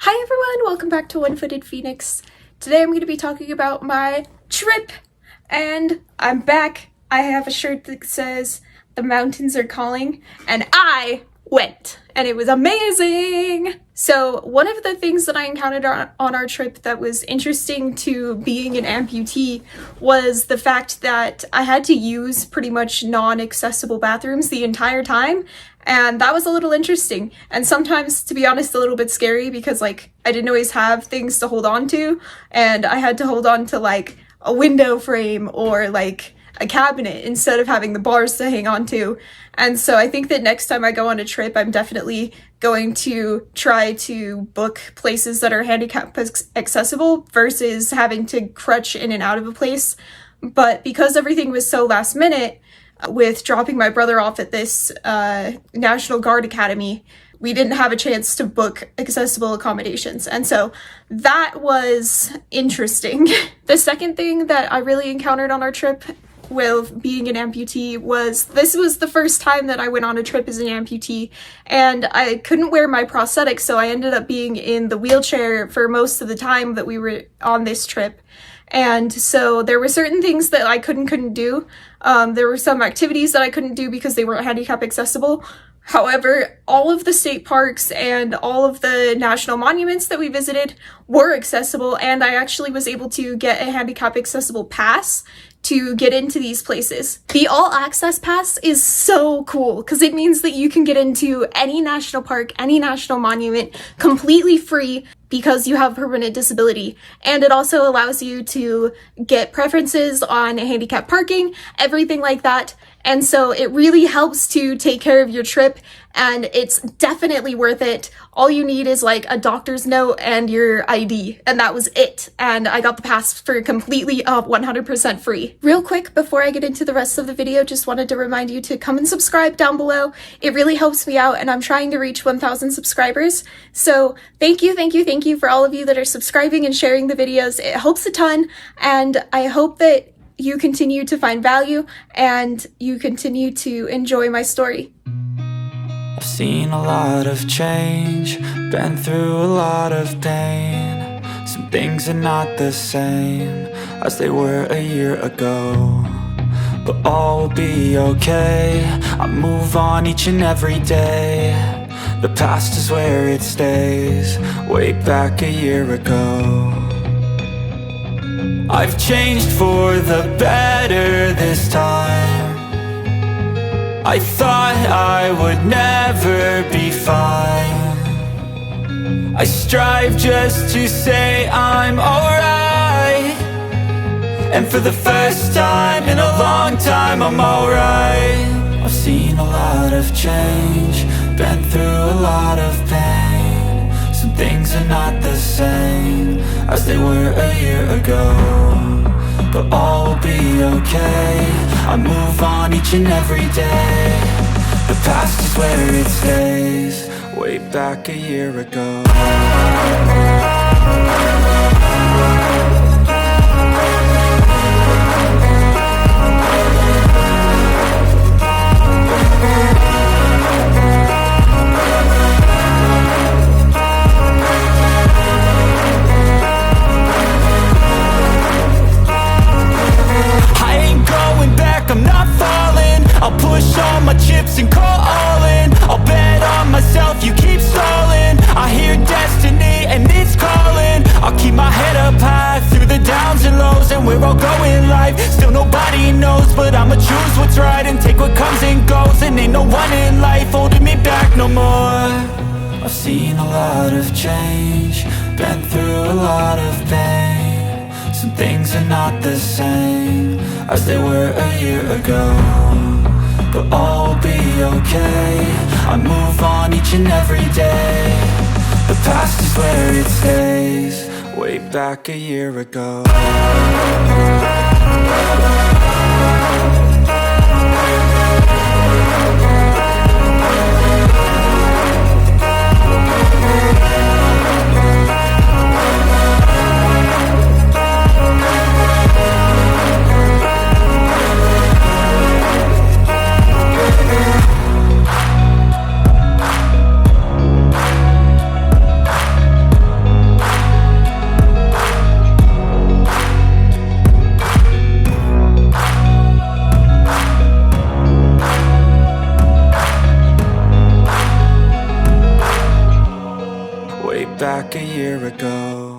Hi everyone, welcome back to One-Footed Phoenix. Today I'm going to be talking about my trip, and I'm back. I have a shirt that says, "The mountains are calling," and I went, and it was amazing! So one of the things that I encountered on our trip that was interesting to being an amputee was the fact that I had to use pretty much non-accessible bathrooms the entire time. And that was a little interesting, and sometimes, to be honest, a little bit scary because, I didn't always have things to hold on to, and I had to hold on to, a window frame or, a cabinet instead of having the bars to hang on to. And so I think that next time I go on a trip, I'm definitely going to try to book places that are handicap accessible versus having to crutch in and out of a place. But because everything was so last minute, with dropping my brother off at this National Guard Academy, we didn't have a chance to book accessible accommodations. And so that was interesting. The second thing that I really encountered on our trip with being an amputee was this was the first time that I went on a trip as an amputee, and I couldn't wear my prosthetics, so I ended up being in the wheelchair for most of the time that we were on this trip. And so there were certain things that I couldn't do. There were some activities that I couldn't do because they weren't handicap accessible. However, all of the state parks and all of the national monuments that we visited were accessible, and I actually was able to get a handicap accessible pass to get into these places. The all access pass is so cool because it means that you can get into any national park, any national monument completely free because you have permanent disability. And it also allows you to get preferences on handicap parking, everything like that. And so it really helps to take care of your trip, and it's definitely worth it. All you need is a doctor's note and your ID, and that was it. And I got the pass for completely 100% free. Real quick, before I get into the rest of the video, just wanted to remind you to come and subscribe down below. It really helps me out, and I'm trying to reach 1,000 subscribers. So thank you for all of you that are subscribing and sharing the videos. It helps a ton, and I hope that you continue to find value and you continue to enjoy my story. I've seen a lot of change, been through a lot of pain. Some things are not the same as they were a year ago, but all will be okay. I move on each and every day. The past is where it stays, way back a year ago. I've changed for the better this time. I thought I would never be fine. I strive just to say I'm alright, and for the first time in a long time I'm alright. I've seen a lot of change, been through a lot of pain. Some things are not the same as they were a year ago, but all will be okay. I move on each and every day. The past is where it stays, way back a year ago. I'm not falling, I'll push all my chips and call all in. I'll bet on myself, you keep stalling. I hear destiny and it's calling. I'll keep my head up high through the downs and lows, and where I'll go in life, still nobody knows. But I'ma choose what's right and take what comes and goes, and ain't no one in life holding me back no more. I've seen a lot of change, been through a lot of pain. Some things are not the same as they were a year ago, but all will be okay. I move on each and every day. The past is where it stays, way back a year ago. way back a year ago.